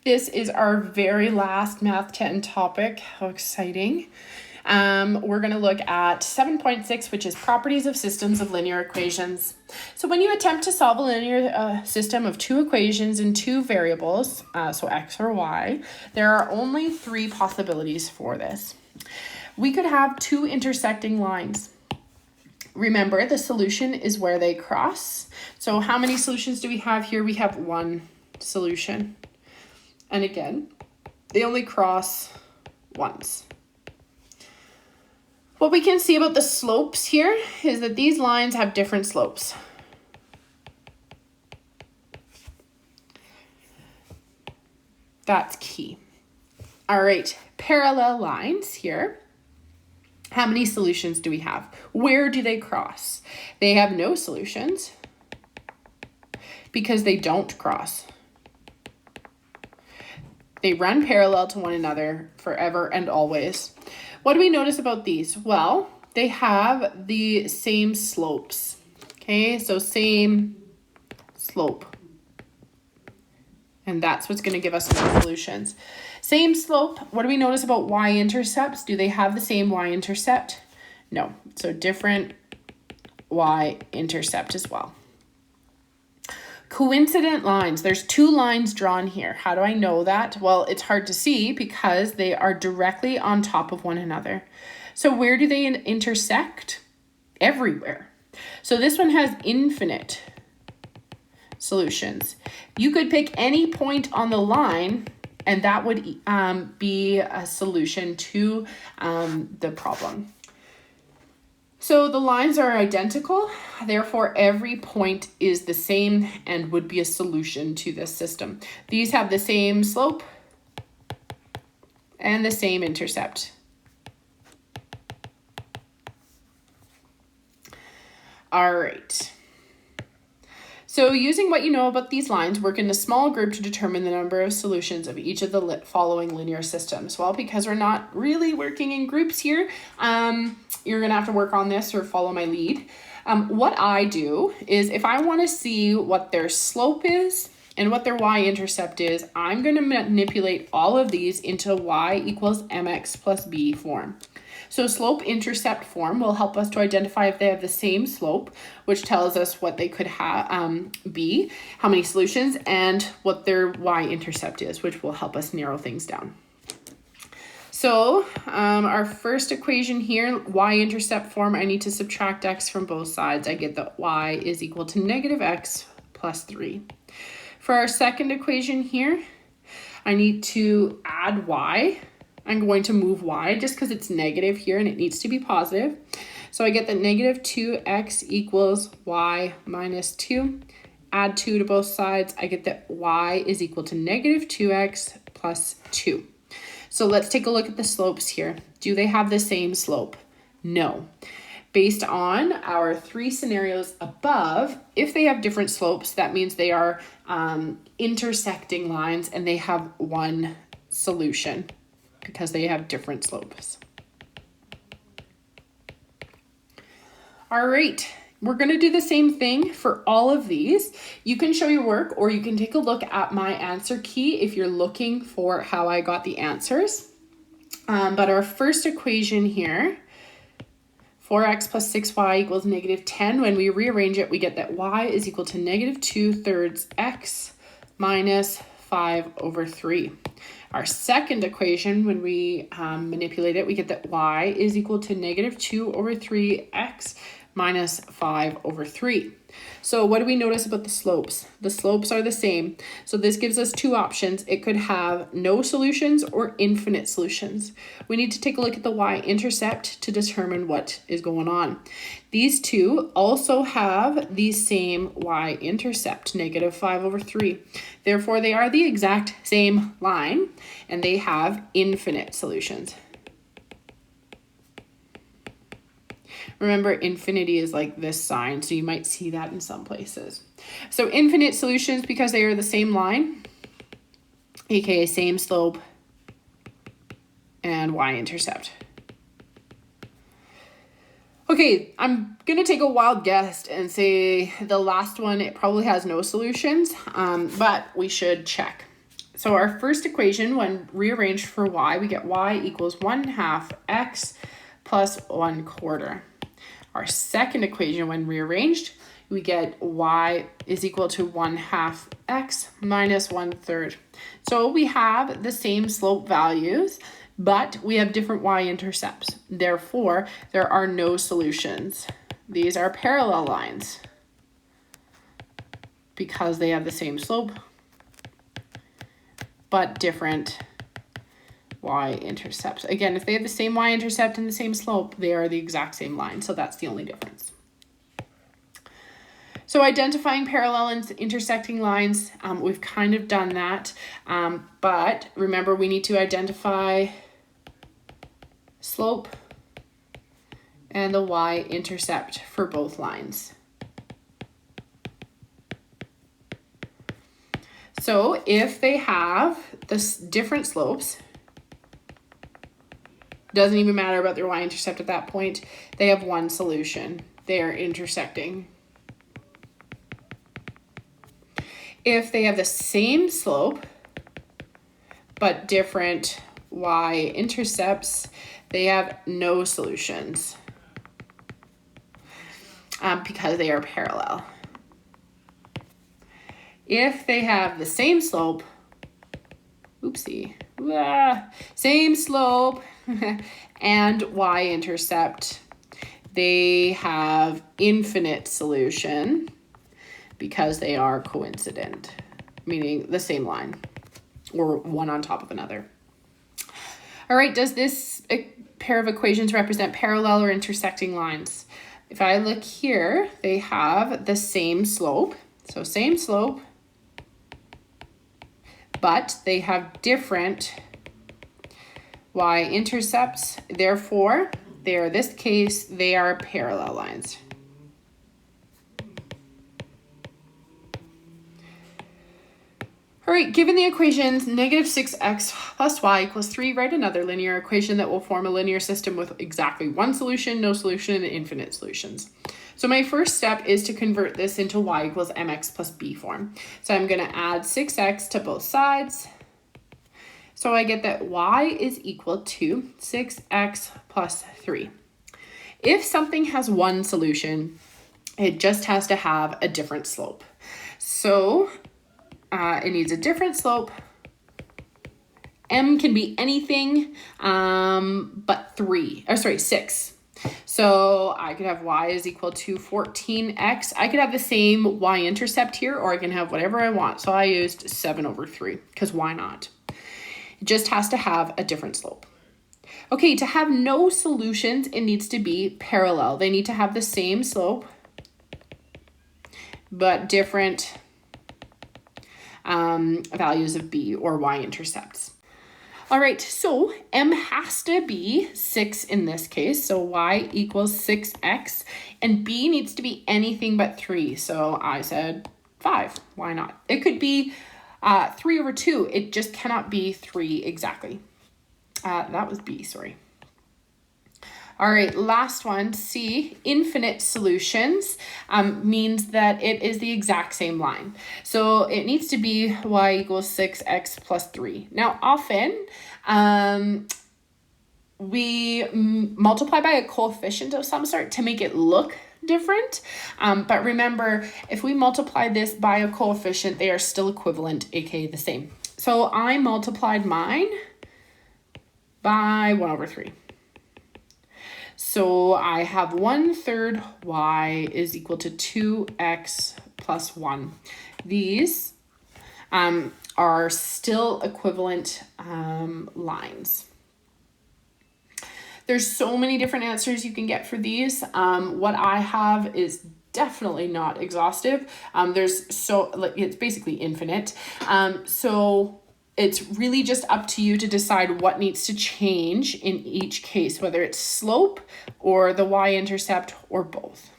This is our very last Math 10 topic. How exciting. We're going to look at 7.6, which is properties of systems of linear equations. So when you attempt to solve a linear system of two equations in two variables, so x or y, there are only three possibilities for this. We could have two intersecting lines. Remember, the solution is where they cross. So how many solutions do we have here? We have one solution. And again, they only cross once. What we can see about the slopes here is that these lines have different slopes. That's key. All right, parallel lines here. How many solutions do we have? Where do they cross? They have no solutions because they don't cross. They run parallel to one another forever and always. What do we notice about these? Well, they have the same slopes. Okay, so same slope. And that's what's going to give us no solutions. Same slope. What do we notice about y-intercepts? Do they have the same y-intercept? No. So different y-intercept as well. Coincident lines. There's two lines drawn here. How do I know that? Well, it's hard to see because they are directly on top of one another. So where do they intersect? Everywhere. So this one has infinite solutions. You could pick any point on the line and that would be a solution to the problem. So the lines are identical, therefore every point is the same and would be a solution to this system. These have the same slope and the same intercept. All right. So using what you know about these lines, work in a small group to determine the number of solutions of each of the following linear systems. Well, because we're not really working in groups here, you're going to have to work on this or follow my lead. What I do is if I want to see what their slope is and what their y-intercept is, I'm going to manipulate all of these into y equals mx plus b form. So slope-intercept form will help us to identify if they have the same slope, which tells us what they could be, how many solutions, and what their y-intercept is, which will help us narrow things down. So our first equation here, y-intercept form, I need to subtract x from both sides. I get that y is equal to negative x plus 3. For our second equation here, I need to add y. I'm going to move y just because it's negative here and it needs to be positive. So I get that negative 2x equals y minus 2. Add 2 to both sides. I get that y is equal to negative 2x plus 2. So let's take a look at the slopes here. Do they have the same slope? No. Based on our three scenarios above, if they have different slopes, that means they are intersecting lines and they have one solution because they have different slopes. All right, we're going to do the same thing for all of these. You can show your work or you can take a look at my answer key if you're looking for how I got the answers. But our first equation here, 4x plus 6y equals negative 10. When we rearrange it, we get that y is equal to negative 2/3 x minus 5 over 3. Our second equation, when we manipulate it, we get that y is equal to negative 2 over 3x minus 5 over 3. So what do we notice about the slopes? The slopes are the same. So this gives us two options. It could have no solutions or infinite solutions. We need to take a look at the y-intercept to determine what is going on. These two also have the same y-intercept, negative 5 over 3. Therefore, they are the exact same line and they have infinite solutions. Remember, infinity is like this sign, so you might see that in some places. So infinite solutions because they are the same line, aka same slope, and y-intercept. Okay, I'm going to take a wild guess and say the last one, it probably has no solutions, but we should check. So our first equation, when rearranged for y, we get y equals 1/2 x plus 1/4. Our second equation, when rearranged, we get y is equal to 1/2 x minus 1/3. So we have the same slope values, but we have different y-intercepts. Therefore, there are no solutions. These are parallel lines because they have the same slope, but different y-intercepts. Again, if they have the same y-intercept and the same slope, they are the exact same line. So that's the only difference. So identifying parallel and intersecting lines, we've kind of done that. But remember, we need to identify slope and the y-intercept for both lines. So if they have this different slopes, doesn't even matter about their y-intercept at that point, they have one solution. They are intersecting. If they have the same slope, but different y-intercepts, they have no solutions because they are parallel. If they have the same slope, same slope and y-intercept, they have infinite solution because they are coincident, meaning the same line or one on top of another. All right, does this pair of equations represent parallel or intersecting lines? If I look here, they have the same slope, so same slope, but they have different y-intercepts. Therefore, this case, they are parallel lines. All right, given the equations -6x plus y equals 3, write another linear equation that will form a linear system with exactly one solution, no solution, and infinite solutions. So my first step is to convert this into y equals mx plus b form. So I'm going to add 6x to both sides. So I get that y is equal to 6x plus 3. If something has one solution, it just has to have a different slope. So it needs a different slope. M can be anything but 6. So I could have y is equal to 14x. I could have the same y-intercept here, or I can have whatever I want. So I used 7/3 because why not? It just has to have a different slope. Okay, to have no solutions, it needs to be parallel. They need to have the same slope, but different values of b or y-intercepts. All right, so m has to be 6 in this case, so y equals 6x, and b needs to be anything but 3, so I said 5. Why not? It could be 3/2. It just cannot be 3 exactly. That was b, sorry. All right, last one, C, infinite solutions means that it is the exact same line. So it needs to be y equals 6x plus 3. Now, often we multiply by a coefficient of some sort to make it look different. But remember, if we multiply this by a coefficient, they are still equivalent, aka the same. So I multiplied mine by 1/3. So I have 1/3 y is equal to 2x plus 1. These are still equivalent lines. There's so many different answers you can get for these. What I have is definitely not exhaustive. It's basically infinite. So it's really just up to you to decide what needs to change in each case, whether it's slope or the y-intercept or both.